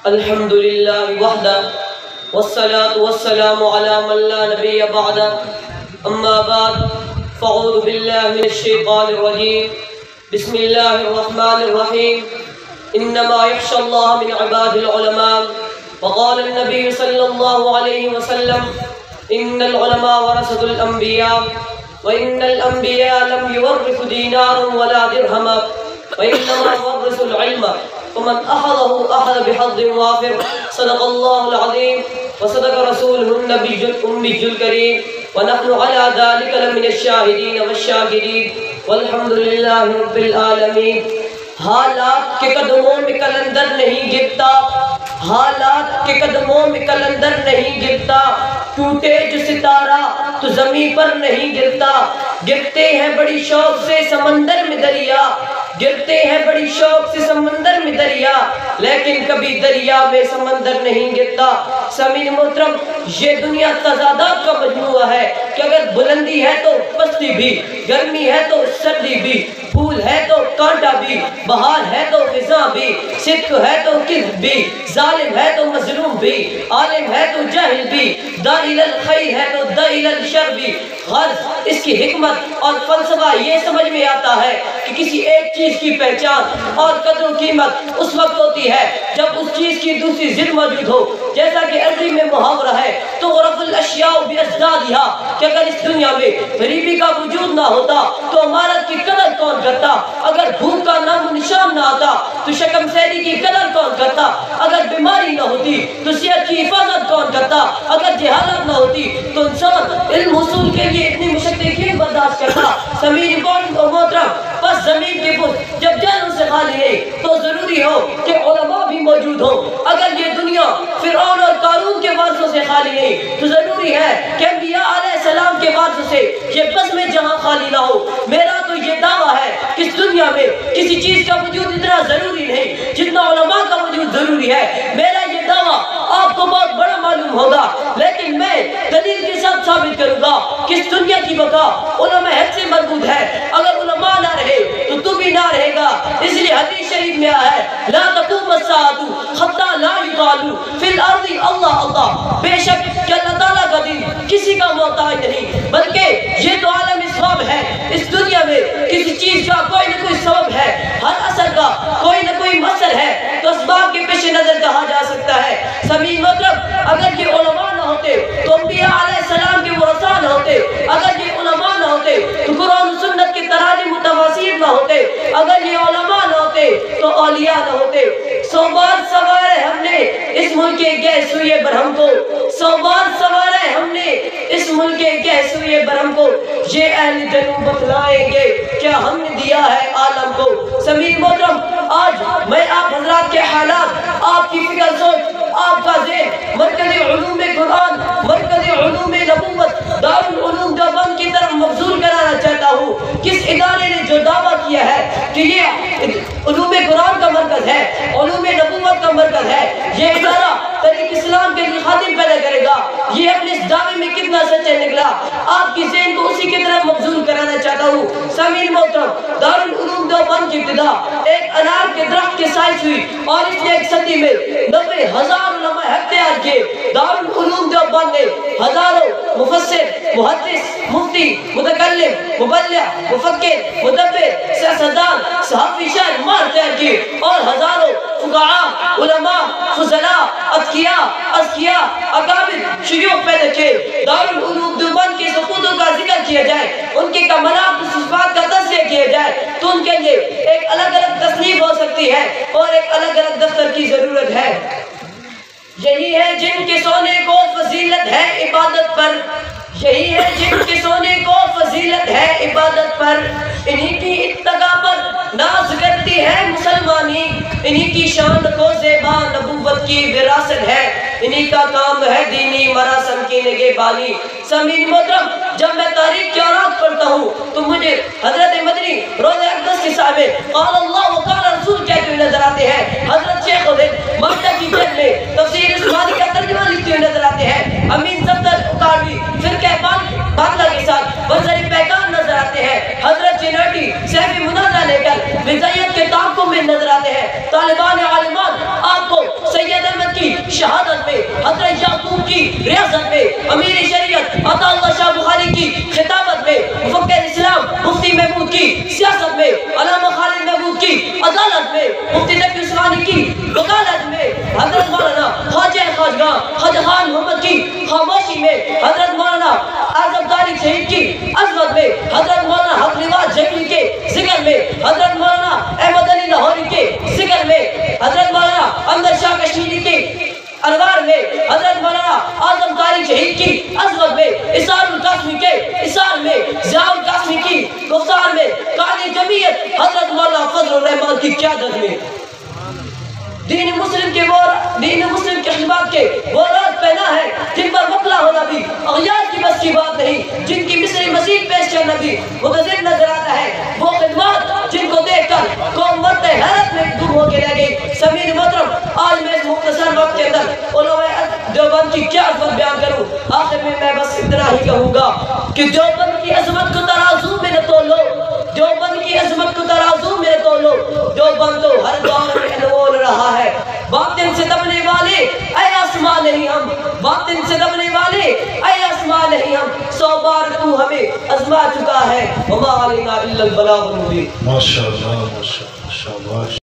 الحمد لله وحده والصلاة والسلام على من لا نبي بعده أما بعد فأعوذ بالله من الشيطان الرجيم بسم الله الرحمن الرحيم إنما يخشى الله من عباد العلماء وقال النبي صلى الله عليه وسلم إن العلماء ورثة الأنبياء وإن الأنبياء لم يورثوا دينارا ولا درهما وإنما ورثوا العلم ومن أخذه أخذ بحظ وافر صدق الله العظيم وصدق رسوله النبي الأمي الكريم ونحن على ذلك لمن الشاهدين والشاكرين والحمد لله رب العالمين۔ حالات کے قدموں میں کلندر نہیں گرتا، حالات کے قدموں میں کلندر نہیں گرتا، ٹوٹے جو ستارہ تو زمین پر نہیں گرتا، گرتے ہیں بڑی شوق سے سمندر میں دریا، گرتے ہیں بڑی شوق سے سمندر میں دریا، لیکن کبھی دریا میں سمندر نہیں گرتا۔ سامعین محترم، یہ دنیا تضادات کا مجموعہ ہے کہ اگر بلندی ہے تو پستی بھی، گرمی ہے تو سردی بھی، پھول ہے تو کانٹا بھی، بہار ہے تو خزاں بھی، صدق ہے تو کذب بھی، ظالم ہے تو مظلوم بھی، عالم ہے تو جاہل بھی، داعی الخیر ہے تو داعی الشر بھی۔ غرض اس کی حکمت اور فلسفہ یہ سمجھ میں آتا ہے کہ کسی ایک چیز کی پہچان اور قدر و قیمت اس وقت ہوتی ہے جب اس چیز کی دوسری ضد موجود ہو، جیسا کہ عربی میں محاورہ ہے تو غرف الاشیاء بازدادها، کہ اگر اس دنیا میں غریبی کا وجود نہ ہوتا تو امارت کی قدر کون کرتا، اگر بھوک کا نام و نشان نہ آتا تو شکم سیری کی قدر کون کرتا، اگر بیماری نہ ہوتی تو صحت کی حفاظت کون کرتا، اگر جہالت نہ ہوتی تو انسان علم حصول کے لیے اتنی مشقتیں کیوں برداشت کرتا۔ سامعین محترم، پس زمین کے پشت جب جہلوں سے خالی ہے تو ضروری ہو کہ علماء بھی موجود ہوں۔ اگر یہ دنیا فرعون اور قارون کے وارثوں سے خالی ہے تو ضروری ہے کہ انبیاء علیہ السلام کے وارثوں سے یہ بزم جہاں خالی نہ ہو۔ میرا تو یہ دعویٰ ہے کہ اس دنیا میں کسی چیز کا وجود اتنا ضروری نہیں جتنا علماء کا وجود ضروری ہے۔ میرا یہ دعویٰ آپ کو بہت بڑا معلوم ہوگا، لیکن میں دلیل کے ساتھ ثابت کروں گا کہ اس دنیا کی بقا علماء حق سے مربوط ہے۔ اگر علماء نہ رہے تو تو بھی نہ رہے گا۔ اس لیے حدیث شریف میں آیا ہے لا تقوم الساعة حتى لا يقال في الارض اللہ اللہ، بے شک کہ اللہ تعالیٰ کا دین کسی کا محتاج نہیں، بلکہ یہ تو عالم اسباب ہے۔ اس دنیا میں کسی چیز کا کوئی نہ کوئی سبب ہے، ہر اثر کا کوئی نہ کوئی مؤثر ہے، تو اسباب کے پیش نظر کہا جا سکتا ہے۔ سامعین محترم، اگر یہ علماء نہ ہوتے تو انبیاء علیہ السلام کے ورثاء نہ ہوتے، اگر یہ علماء نہ ہوتے تو قرآن و سنت کے تراجم متواتر نہ ہوتے، اگر یہ علماء نہ ہوتے تو اولیاء نہ ہوتے۔ سو بار سوارے ہم نے اس ملک کے گئے سوئے برہم کو، سو بار سوارے ہم نے اس ملک کے گئے سوئے برہم کو، یہ اہل جنوب بتلائیں گے کیا ہم نے دیا ہے عالم کو۔ سامعین محترم، آج میں آپ حضرات کے حالات، آپ کی فکر سوچ، آپ کا ذہن مرکز علوم قرآن، مرکز علوم نبوت دارالعلوم دیوبند کی طرف مبذول کرانا چاہتا ہوں۔ کس ادارے نے جو دعویٰ کیا ہے کہ یہ علوم قرآن کا مرکز ہے، علوم نبوت کا مرکز ہے، یہ ادارہ تحریک اسلام کے لیے خادم پیدا کرے گا، یہ اپنے اس دعوے میں کتنا سچے نکلا، آپ کی ذہن کو اسی کی طرف مبذول کرانا چاہتا ہوں۔ سامعین محترم، دارالعلوم دیوبند کی ابتدا ایک انار کے درخت کے سائز ہوئی اور اس نے ایک صدی میں 90,000 علماء حق تیار کیے۔ دارالعلوم دیوبند نے ہزاروں مفسر، محدث، مفتی، متکلم، مبلغ، مفکر، مدبر، سیاستدان، صحافی، شاعر، مار تیار کیے اور ہزاروں فقہاء، علماء، فضلاء، اذکیاء، اکابر، شیوخ پیدا کیے۔ دارالعلوم دیوبند کے سپوتوں کا ذکر کیا جائے، ان کے کمالات و صفات کا تذکرہ کیا جائے تو ان کے لیے ایک الگ الگ تصنیف ہو سکتی ہے اور ایک الگ الگ دفتر کی ضرورت ہے۔ یہی ہے جن کے سونے کو فضیلت ہے عبادت پر، یہی ہے جن کے سونے کو فضیلت ہے عبادت پر، انہی کی اتقا پر ناز کرتی ہے مسلمانی، انہی کی شان کو زیبا نبوت کی وراثت ہے، انہی کا کام ہے دینی مراسم کی نگہبانی۔ سامعین محترم، جب میں تاریخ کے اوراق پڑھتا ہوں تو مجھے حضرت مدنی روضہ اقدس کے صاحب قال اللہ و قال رسول کہتے ہوئے نظر آتے ہیں، حضرت شیخ الہند مکہ کی جلد میں تفسیر اسماعیلی کا ترجمہ لکھتے ہوئے نظر آتے ہیں، امین صفدر اکاڑوی فرقہ باطلہ کے ساتھ منظر پیغام نظر آتے ہیں، حضرت چنوٹی سیف منازع لے کر وزایت کے تعاقب میں نظر آتے ہیں، طالبان عالمات کی ریاست میں امیر شریعت عطا اللہ شاہ بخاری کی خطابت میں مفکر اسلام مفتی محمود کی سیاست میں علامہ خالد محمود کی عدالت میں مفتی تقی عثمانی کی وکالت میں حضرت مولانا خواجہ خواجگاں خواجہ خان محمد کی خاموشی میں حضرت مولانا اعظم طارق شہید کی عظمت میں حضرت مولانا حق نواز جنگلی کے ذکر میں حضرت مولانا احمد علی لاہوری کے ذکر میں حضرت مولانا انور شاہ کشمیری کے انوار میں حضرت مولانا اعظم طارق شہید کی عظمت میں اسار القاسمی کے اسار میں ضیاء القاسمی کی گفتار میں قائد جمعیت حضرت مولانا فضل الرحمان کی قیادت میں دین مسلم کے خدمات کے وہ راز پہنا ہے جن پر وکلا ہونا بھی اغیار کی بس کی بات نہیں، جن کی مثل مزید پیش کرنا بھی متضر نظر آتا ہے، وہ خدمات جن کو دیکھ کر قوم مرتے حیرت میں گم ہو کے رہ گئی۔ سمیر محترم، آج میں اس مختصر وقت کے اندر علماء دیوبند کی کیا عظمت بیان کروں، آخر میں بس اتنا ہی کہوں گا کہ دیوبند کی عظمت کو ترازو میں نہ تولو، دیوبند کی عظمت کو ترازو میں نہ تولو، دیوبند تو ہر دور میں انمول رہا ہے۔ باطن سے دبنے والے اے آسمان نہیں ہم، باطن سے دبنے والے اے آسمان نہیں ہم، 100 بار تو ہمیں آزما چکا ہے، وما علینا الا البلاغ المبین۔ ماشاءاللہ ماشاءاللہ۔